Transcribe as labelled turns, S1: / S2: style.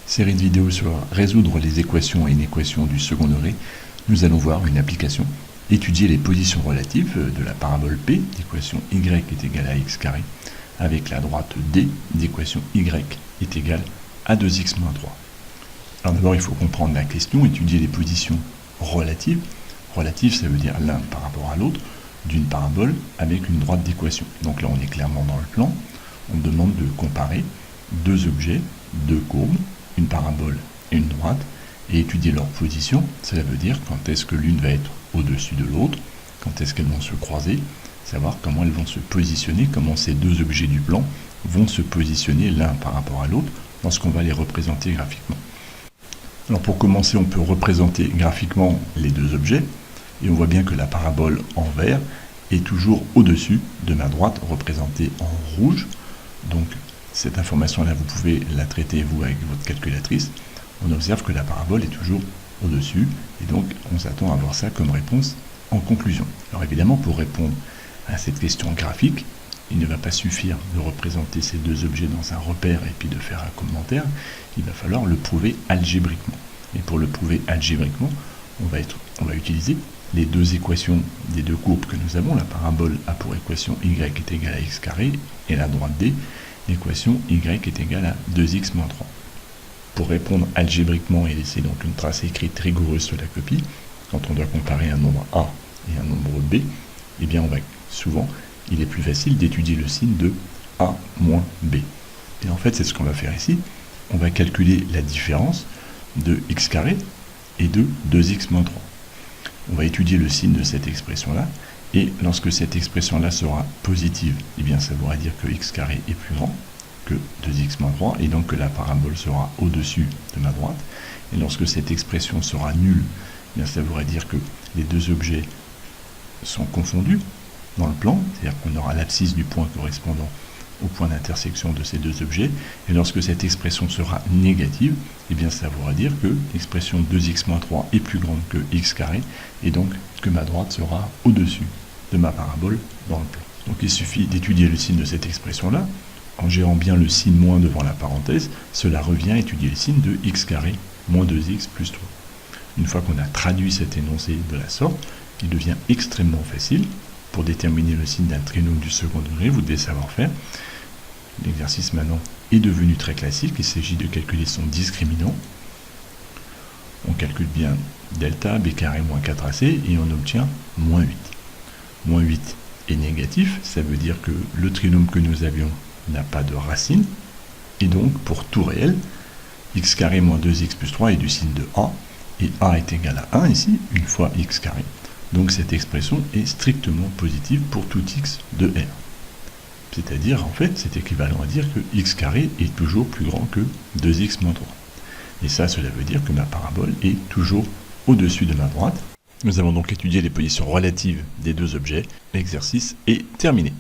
S1: Série de vidéos sur résoudre les équations et une équation du second degré. Nous allons voir une application, étudier les positions relatives de la parabole P d'équation y est égal à x carré avec la droite D d'équation y est égal à 2x moins 3. Alors d'abord il faut comprendre la question, étudier les positions relatives. Relative ça veut dire l'un par rapport à l'autre d'une parabole avec une droite d'équation. Donc là on est clairement dans le plan, on demande de comparer deux objets, deux courbes, une parabole et une droite, et étudier leur position. Cela veut dire quand est-ce que l'une va être au-dessus de l'autre, quand est-ce qu'elles vont se croiser, savoir comment elles vont se positionner, comment ces deux objets du plan vont se positionner l'un par rapport à l'autre lorsqu'on va les représenter graphiquement. Alors pour commencer, on peut représenter graphiquement les deux objets, et on voit bien que la parabole en vert est toujours au-dessus de ma droite, représentée en rouge. Donc cette information-là, vous pouvez la traiter, vous, avec votre calculatrice. On observe que la parabole est toujours au-dessus, et donc on s'attend à avoir ça comme réponse en conclusion. Alors évidemment, pour répondre à cette question graphique, il ne va pas suffire de représenter ces deux objets dans un repère et puis de faire un commentaire, il va falloir le prouver algébriquement. Et pour le prouver algébriquement, on va utiliser les deux équations des deux courbes que nous avons. La parabole a pour équation y est égal à x carré, et la droite D, l'équation y est égale à 2x moins 3. Pour répondre algébriquement et laisser donc une trace écrite rigoureuse sur la copie, quand on doit comparer un nombre A et un nombre B, eh bien souvent, il est plus facile d'étudier le signe de A moins B. Et en fait, c'est ce qu'on va faire ici. On va calculer la différence de x carré et de 2x moins 3. On va étudier le signe de cette expression-là, et lorsque cette expression-là sera positive, eh bien ça voudra dire que x carré est plus grand que 2x moins 3, et donc que la parabole sera au-dessus de ma droite. Et lorsque cette expression sera nulle, eh bien ça voudra dire que les deux objets sont confondus dans le plan, c'est-à-dire qu'on aura l'abscisse du point correspondant au point d'intersection de ces deux objets, et lorsque cette expression sera négative, eh bien ça voudra dire que l'expression 2x moins 3 est plus grande que x carré, et donc que ma droite sera au-dessus de ma parabole dans le plan. Donc il suffit d'étudier le signe de cette expression-là, en gérant bien le signe moins devant la parenthèse, cela revient à étudier le signe de x carré moins 2x plus 3. Une fois qu'on a traduit cet énoncé de la sorte, il devient extrêmement facile. Pour déterminer le signe d'un trinôme du second degré, vous devez savoir faire. L'exercice maintenant est devenu très classique, il s'agit de calculer son discriminant. On calcule bien delta b carré moins 4ac et on obtient moins 8. Moins 8 est négatif, ça veut dire que le trinôme que nous avions n'a pas de racine, et donc pour tout réel, x carré moins 2x plus 3 est du signe de a, et a est égal à 1 ici, une fois x carré. Donc cette expression est strictement positive pour tout x de R. C'est-à-dire, en fait, c'est équivalent à dire que x carré est toujours plus grand que 2x moins 3. Et ça, cela veut dire que ma parabole est toujours au-dessus de ma droite. Nous avons donc étudié les positions relatives des deux objets. L'exercice est terminé.